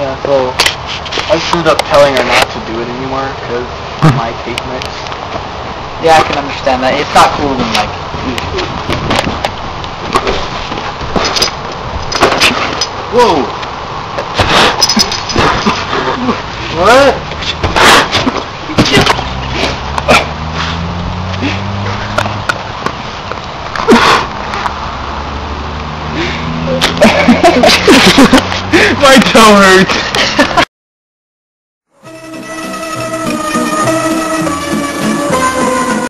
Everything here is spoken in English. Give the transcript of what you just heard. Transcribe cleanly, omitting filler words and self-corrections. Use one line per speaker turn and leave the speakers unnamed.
Yeah, so I just ended up telling her not to do it anymore because my taste mix.
Yeah, I can understand that. It's not cool when like eat food.
Whoa! What? My toe hurts.